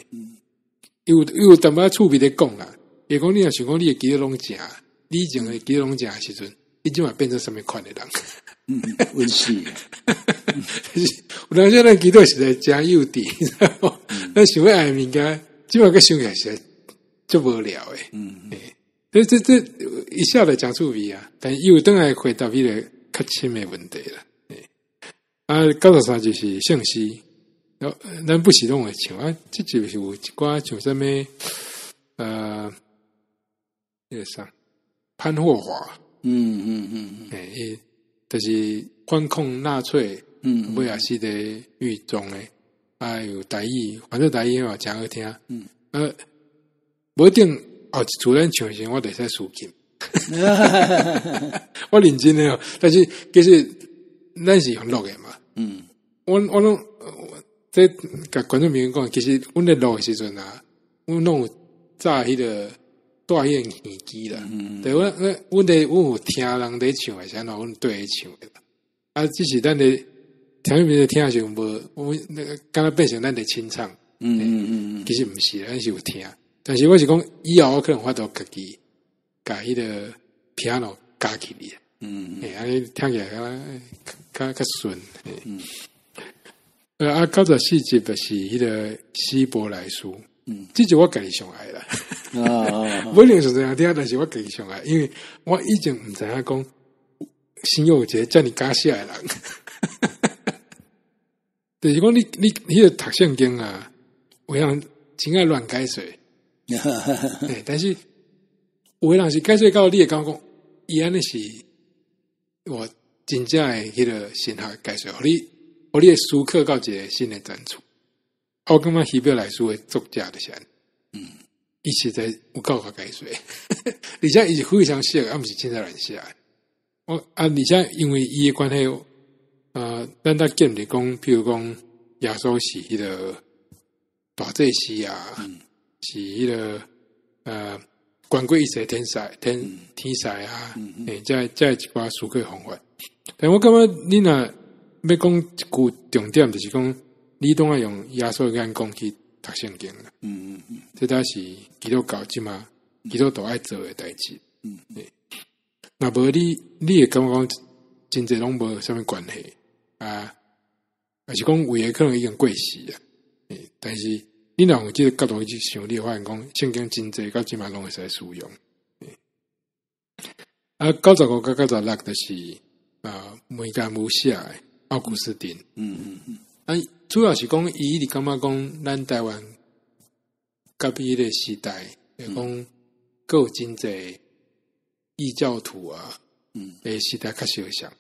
有淡薄趣味咧讲啦，伊讲你若想讲你的肌肉拢食，你以前的肌肉拢食的时阵，你即嘛变成什么款的人？温馨。有当时咱肌肉实在真幼稚，咱想要爱的物件，即嘛个想起来实在足无聊诶。这一下子讲趣味啊，但又等来回答迄个较深的问题啦。93就是圣诗。咱不是拢会唱啊，这就是有一寡像什么那个啥潘霍华，就是反抗纳粹，尾也是咧狱中诶，有台语，反正台语嘛真好听，无一定后一次咱唱时，我就使输金，我认真诶哦，但是其实咱是用录诶嘛，我拢。这甲观众朋友讲，其实阮咧录诶时阵啊，阮拢有炸迄个带迄个耳机啦。对，阮有听人咧唱诶，啥喏，阮对咧唱诶啦。只是咱咧听迄边听诶时阵无，我那个敢若变成咱咧清唱。其实毋是，咱是有听。但是我是讲，以后我可能法度家己甲迄个 piano 加起哩。安尼听起来较顺。94集就是迄个希伯来书，这就我家己上爱啦。不一定是这样听，但是我家己上爱，因为我以前唔知影讲新有一个遮尔假写的人，就是讲你迄个读圣经啊，有人真爱乱解说，但是有的人是解说到你会感觉讲，伊安尼是我真正的迄个神学解说，互你思考到一个新的展出。我感觉希伯来书的作者就是安尼，伊实在有够好解说，而且伊是非常写，毋是真正乱写。而且因为伊的关系，咱在见里讲，譬如讲耶稣是迄个大祭司啊，是迄个管过一切天使啊，这一寡思考方法。但我感觉你若要讲一句重点，就是讲你拢要用耶稣的眼光去读圣经啦。这才是基督教即嘛，基督徒爱做的代志。若无你会感觉讲真济拢无啥物关系啊，还是讲有诶可能已经过时啊。但是你若用即个角度去想，你会发现讲圣经真济到即嘛拢会使使用。95到96就是梅加姆写的奥古斯丁。主要是讲伊直感觉讲咱台湾甲比迄个时代，讲各有真济异教徒啊，诶时代较相像。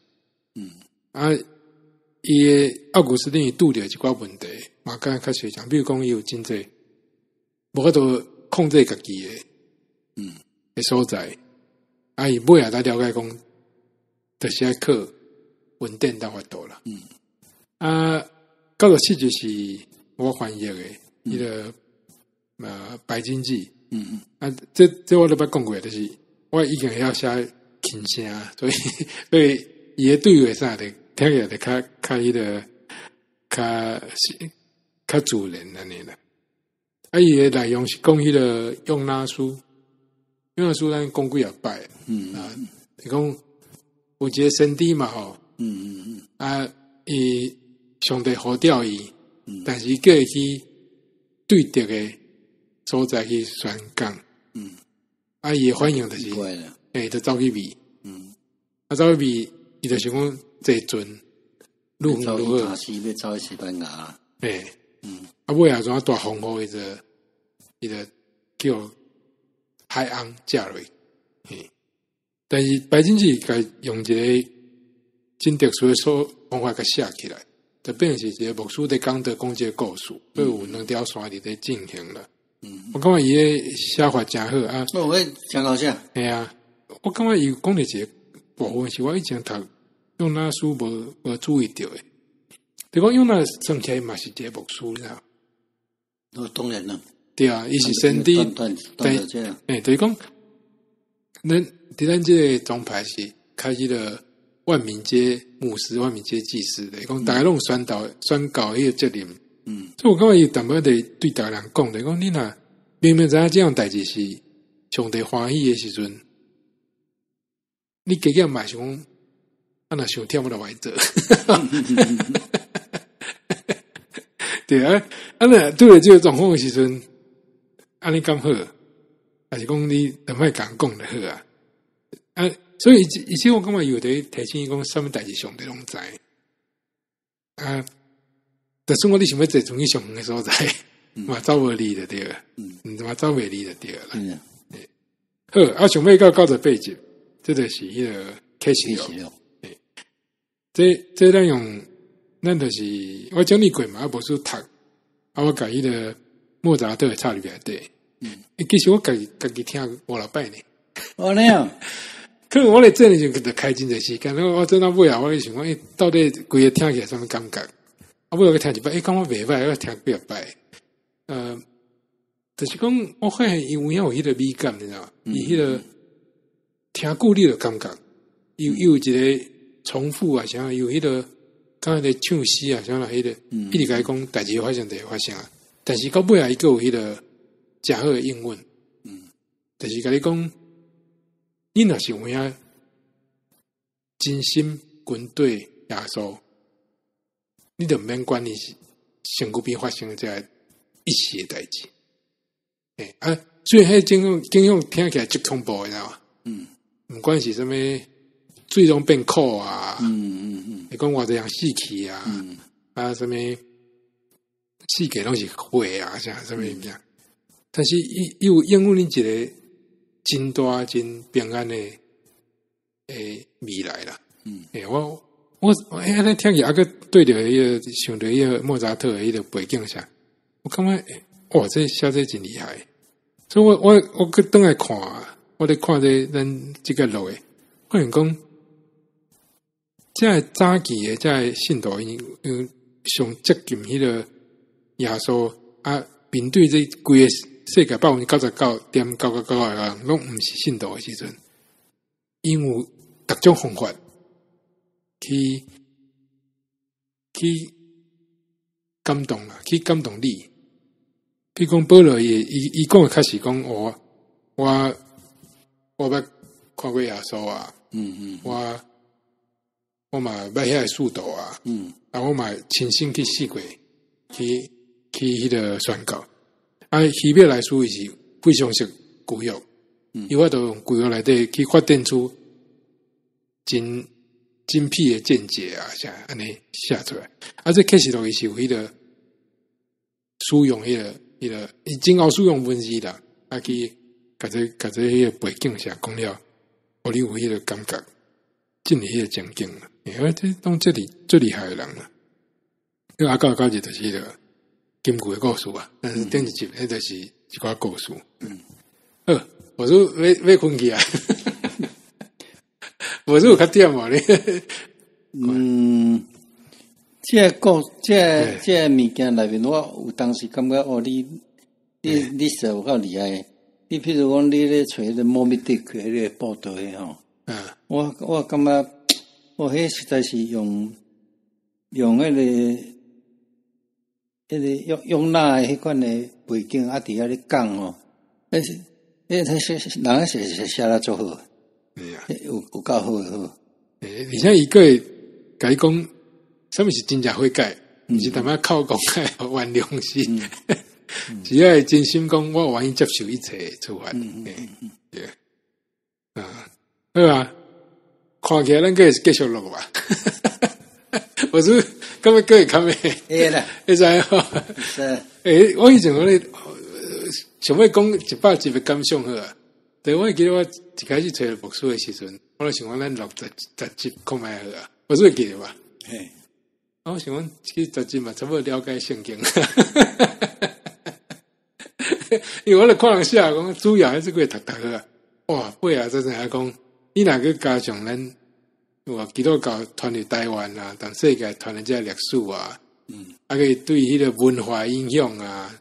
伊诶奥古斯丁伊拄着一寡问题，嘛敢较相像，比如讲伊有真济无法度控制家己诶所在，伊尾仔才了解讲，就是爱靠稳定当法度啦。97就是我翻译诶，迄个白金记。这我都捌讲过，就是我已经会晓写轻声，所以伊诶对话啥的听起来就较迄个较自然安尼啦。伊诶内容是讲迄个用拿书咱讲几啊摆，是讲有一个先知嘛吼，伊上帝呼召伊，但是伊叫伊去对敌诶所在去宣讲，伊诶反应就是就走去避，走去避，伊就想讲坐船，如何，要走去西班牙，尾仔怎大风雨，伊就叫海翁驾落，但是白金记该用一个真特殊的方法给写起来，就变成是一个牧师在讲一个故事，所以有2条线伫在进行了。我感觉伊个写法真好啊！我真高兴。我感觉伊讲的一个部分是我以前读用那书无注意到的。就讲用那算起来嘛是一个牧师啦。当然啦。对啊，伊是先知，就是讲，咱这个宗派是开始了万民皆牧师、万民皆祭司的，讲大家拢宣告迄个责任，所以我感觉伊淡薄对逐个人讲的，讲你若明明知影这样代志是上帝欢喜的时阵，你加减嘛想讲，啊若想忝我就歪做。对啊，啊若拄着这个状况的时阵，安尼刚好，还是讲你唔莫讲讲就好啊。啊，所以以前我感觉有的提醒讲，什么代志上帝拢知啊。就算我你想要坐从去上远的所在，嘛走无离就对了，嘛走袂离就对了。好，啊，想要到98集，这就是迄个开始了。这咱用。咱就是我整理过嘛，啊，无书读，啊，我甲迄个莫扎特插入来对，其实我家己听5、6摆呢。哦，那样，可能我咧这里就开真侪时间，我真到尾啊，我咧想讲，到底规个听起来什么感觉？啊，尾我听一摆，感觉袂歹，我听几摆，就是讲，我发现伊有迄个美感，你知道吗？伊迄个听久你就感觉，有一个重复啊，像有迄个。刚才咧唱诗啊，像那迄个，一直甲伊讲代志发生就会发生啊。但是到尾啊，伊个有迄个诚好的应允，就是甲你讲，你若是有遐真心军队耶稣，你就毋免管你身躯边发生的这一时的代志。所以迄景象听起来极恐怖，你知道吗？毋管是什么。水中变苦啊，你讲偌济人死去啊，啊什么世界拢是火啊，啥什么样？但是伊有应允你一个真大真平安的未来啦。我安尼听起来个对着迄个想着迄个莫扎特的迄个背景下，我感觉哇，这写这真厉害。所以我去倒来看，我咧看这咱这个路诶，发现讲。这早期的这信徒因上接近迄个耶稣啊，面对这规个世界99.999%的人拢毋是信徒的时阵，因有各种方法去感动啊，去感动你。比如讲保罗伊讲开始讲我捌看过耶稣啊，我嘛捌遐速度啊，啊我嘛亲身去试过，去迄个宣告。啊，希伯来书伊是非常识旧约，伊法度用旧约内底去发展出真精辟的见解啊，像安尼写出来。啊，这启示录伊是有迄个使用迄个，伊真好使用文字啦，啊去甲这迄个背景下讲了，互你有迄个感觉，进入迄个情境啦。这当这里最厉害的人啦，因为阿高就是迄个金句的故事啊，但是顶一集迄就是一寡故事。我说要困去啊，我说有较点嘛咧。这物件内面，我有当时感觉哦，你是有够厉害。你譬如讲，你咧找迄个莫米迪克迄个报道的吼，我感觉。迄实在是用迄个用那迄款的背景啊，伫遐咧讲吼，人写得足好，有够好诶好。而且伊个甲你讲，什么是真正悔改，毋是他妈靠讲诶原良心，只要真心讲，我愿意接受一切处罚。对，好啊。看起来咱个是继续录吧，我是根本个会看咩？啦，会知吼。我以前我咧想要讲100集的感想好啊，对我记得我一开始找牧师的时阵，我想讲咱60集看卖好啊，我是记得吧？我想讲去10集嘛，差不多了解圣经，因为我咧看人写讲主要还是个读啊，哇，背啊，真正还讲。你若个加上咱有基督教传入台湾啊，但世界传入这历史啊，啊个对迄个文化影响啊，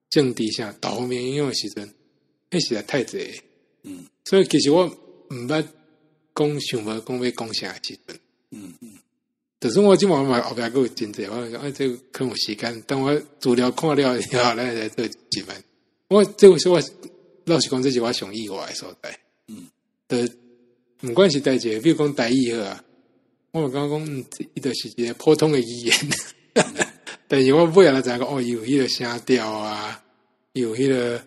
政治上多方面影响的时阵，迄实在太济。所以其实我毋捌讲想无讲要讲啥时阵。就是我今晚嘛后壁还有真济，我讲这可能有时间，等我资料看了以后，咱来做一番。这是我老实讲，这是我上意外的所在。不管是代志，比如讲台语好啊，我感觉讲，伊就是一个普通的语言。但是我尾仔才知影讲，哦，有迄个声调啊，有迄个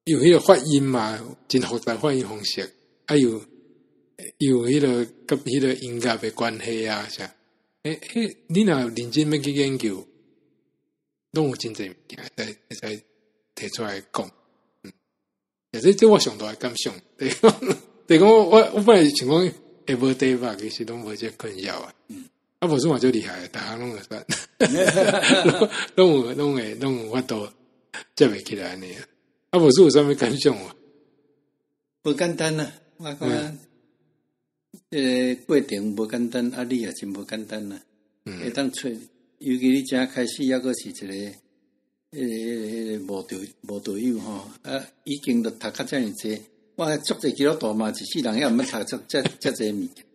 有迄个发音嘛，真复杂发音方式，有迄个跟迄个音乐的关系啊，啥？你若认真要去研究，拢有真侪物件会使提出来讲。这我上大的感想。对讲我本来想讲会无地吧，其实拢无这困扰啊。无算嘛就厉害，大家拢会算，拢有法度接袂起来安尼。无算有啥物感想啊？无简单啊！我讲过程无简单，你也真无简单啊。会当找，尤其你正开始抑个是一个。无队友吼，已经都读较遮尔济，我足济基督徒嘛，一世人也毋捌读遮济物件，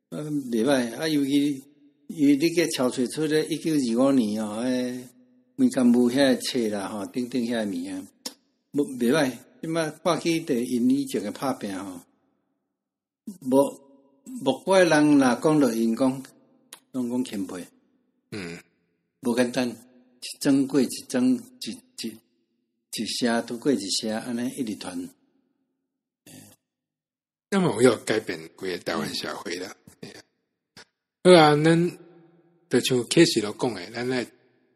袂歹。尤其你个超出出咧1925年吼，民间无遐册啦吼，等等遐物件，袂歹。即摆看起对因以前个拍拼吼，无怪人若讲落因讲，拢讲谦卑，无简单。一桩过一桩，一声拄过一声，安尼一直传。那么我要改变规个台湾社会啦。好啊，咱就像开始都讲诶，咱来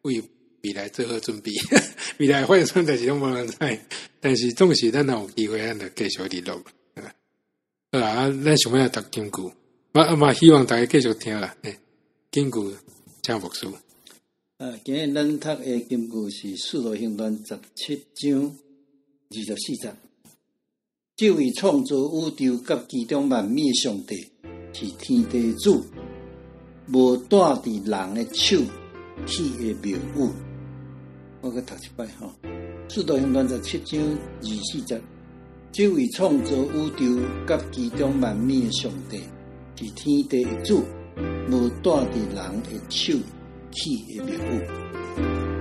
为未来做好准备。未来发生代志拢无人知，但是总是咱若有机会，咱就继续联络。好啊，咱想要读金句，我嘛希望大家继续听啦。金句请牧师。今日咱读的金句是《使徒行传》17章24节。这位创造宇宙甲其中万物的上帝，是天地主，无带伫人的手起的谬误。我去读一摆吼，《使徒行传》17章24节。这位创造宇宙甲其中万物的上帝，是天地的主，无带伫人的手起的谬误。